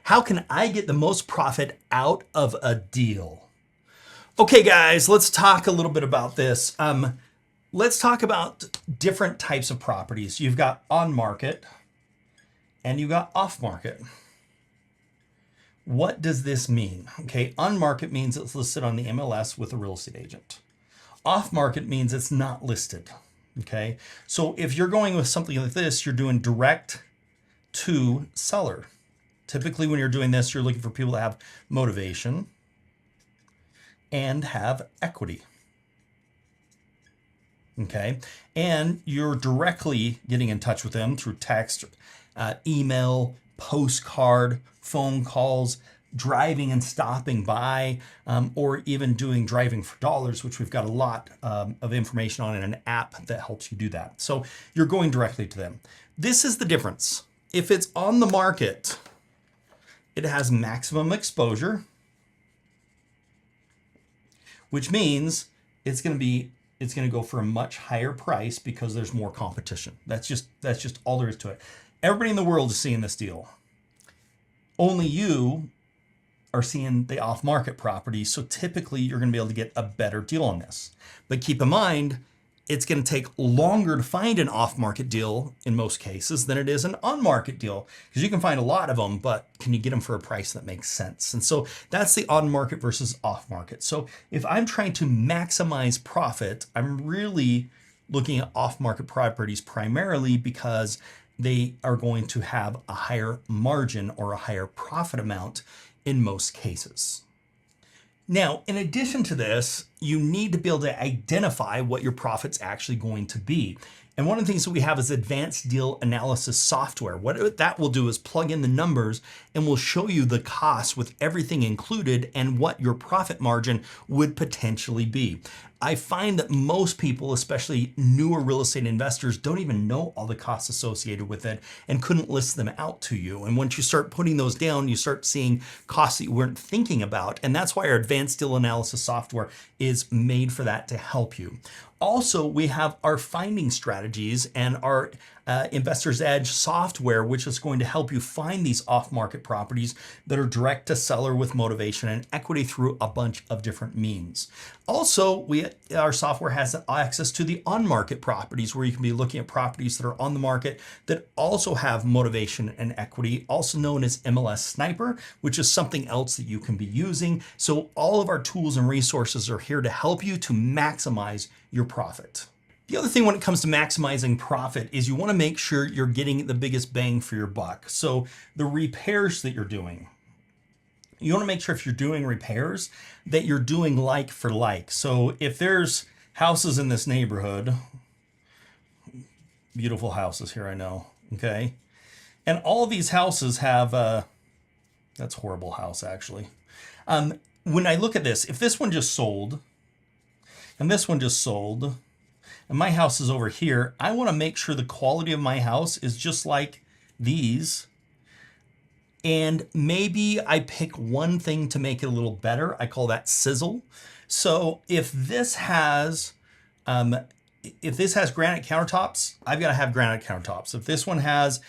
How can I get the most profit out of a deal? Okay, guys, let's talk a little bit about this. Let's talk about different types of properties. You've got on market and you've got off market. What does this mean? Okay, on market means it's listed on the MLS with a real estate agent. Off market means it's not listed. Okay, so if you're going with something like this, you're doing direct to seller. Typically, when you're doing this, you're looking for people to have motivation and have equity. Okay, and you're directly getting in touch with them through text, email, postcard, phone calls, driving and stopping by, or even doing driving for dollars, which we've got a lot of information on in an app that helps you do that. So you're going directly to them. This is the difference. If it's on the market, it has maximum exposure, which means it's going to go for a much higher price because there's more competition. That's just all there is to it. Everybody in the world is seeing this deal. Only you are seeing the off-market property, so typically you're going to be able to get a better deal on this. But keep in mind, it's going to take longer to find an off-market deal in most cases than it is an on-market deal, because you can find a lot of them, but can you get them for a price that makes sense? And so that's the on-market versus off-market. So if I'm trying to maximize profit, I'm really looking at off-market properties primarily because they are going to have a higher margin or a higher profit amount in most cases. Now, in addition to this, you need to be able to identify what your profit's actually going to be. And one of the things that we have is advanced deal analysis software. What that will do is plug in the numbers and will show you the cost with everything included and what your profit margin would potentially be. I find that most people, especially newer real estate investors, don't even know all the costs associated with it and couldn't list them out to you. And once you start putting those down, you start seeing costs that you weren't thinking about. And that's why our advanced deal analysis software is made for that, to help you. Also, we have our finding strategies and our Investor's Edge software, which is going to help you find these off-market properties that are direct to seller with motivation and equity through a bunch of different means. Also, our software has access to the on-market properties, where you can be looking at properties that are on the market that also have motivation and equity, also known as MLS Sniper, which is something else that you can be using. So all of our tools and resources are here to help you to maximize your profit. The other thing when it comes to maximizing profit is you want to make sure you're getting the biggest bang for your buck. So the repairs that you're doing, you want to make sure if you're doing repairs that you're doing like for like. So if there's houses in this neighborhood, beautiful houses here, I know, okay? And all these houses have, that's a horrible house actually. When I look at this, if this one just sold, and this one just sold, and my house is over here, I want to make sure the quality of my house is just like these. And maybe I pick one thing to make it a little better. I call that Sizzle. So if this has granite countertops, I've got to have granite countertops. If this one has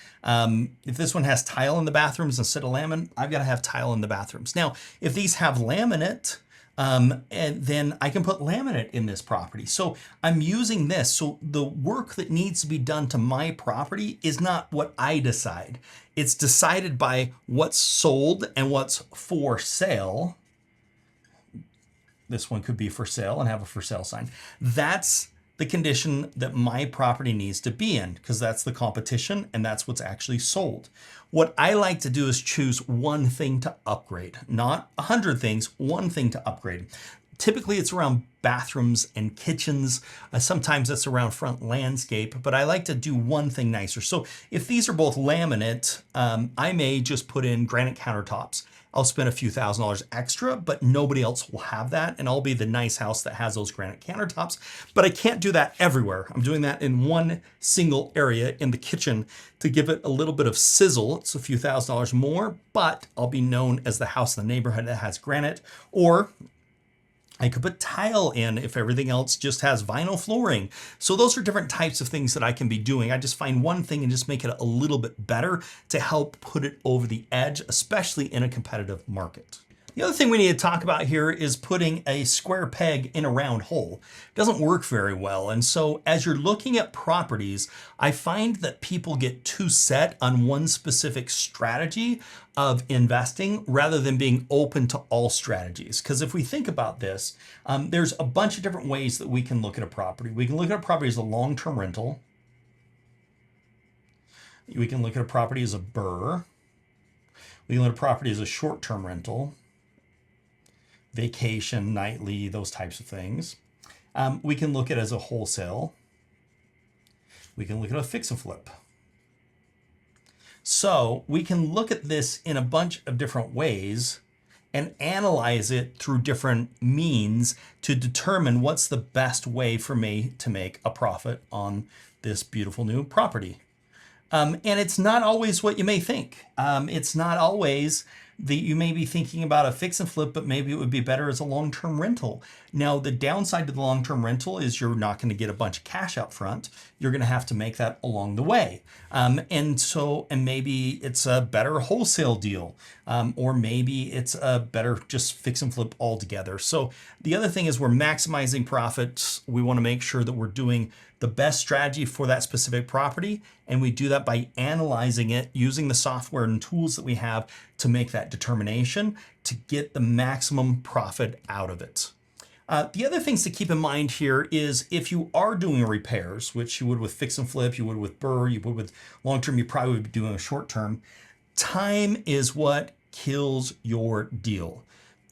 tile in the bathrooms instead of laminate, I've got to have tile in the bathrooms. Now, if these have laminate, and then I can put laminate in this property. So I'm using this. So the work that needs to be done to my property is not what I decide. It's decided by what's sold and what's for sale. This one could be for sale and have a for sale sign. That's the condition that my property needs to be in, because that's the competition and that's what's actually sold. What I like to do is choose one thing to upgrade, not 100 things, one thing to upgrade. Typically it's around bathrooms and kitchens. Sometimes it's around front landscape, but I like to do one thing nicer. So if these are both laminate, I may just put in granite countertops. I'll spend a few $1,000s extra, but nobody else will have that. And I'll be the nice house that has those granite countertops, but I can't do that everywhere. I'm doing that in one single area in the kitchen to give it a little bit of sizzle. It's a few $1,000s more, but I'll be known as the house in the neighborhood that has granite. Or I could put tile in if everything else just has vinyl flooring. So those are different types of things that I can be doing. I just find one thing and just make it a little bit better to help put it over the edge, especially in a competitive market. The other thing we need to talk about here is putting a square peg in a round hole. It doesn't work very well. And so as you're looking at properties, I find that people get too set on one specific strategy of investing rather than being open to all strategies. Because if we think about this, there's a bunch of different ways that we can look at a property. We can look at a property as a long-term rental. We can look at a property as a BRRRR. We can look at a property as a short-term rental, vacation, nightly, those types of things. We can look at it as a wholesale. We can look at a fix and flip. So we can look at this in a bunch of different ways and analyze it through different means to determine what's the best way for me to make a profit on this beautiful new property. And it's not always what you may think. It's not always that you may be thinking about a fix and flip, but maybe it would be better as a long-term rental. Now, the downside to the long-term rental is you're not going to get a bunch of cash up front. You're going to have to make that along the way. And maybe it's a better wholesale deal, or maybe it's a better just fix and flip altogether. So the other thing is we're maximizing profits. We want to make sure that we're doing the best strategy for that specific property. And we do that by analyzing it using the software and tools that we have to make that determination to get the maximum profit out of it. The other things to keep in mind here is if you are doing repairs, which you would with fix and flip, you would with BRRRR, you would with long-term, you probably would be doing a short-term. Time is what kills your deal.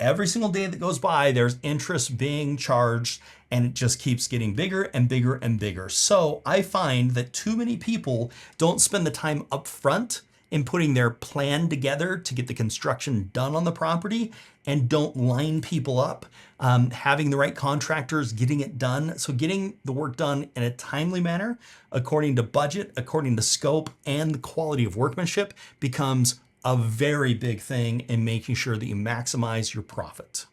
Every single day that goes by, there's interest being charged, and it just keeps getting bigger and bigger and bigger. So I find that too many people don't spend the time up front in putting their plan together to get the construction done on the property and don't line people up, having the right contractors, getting it done. So getting the work done in a timely manner, according to budget, according to scope, and the quality of workmanship becomes a very big thing in making sure that you maximize your profit.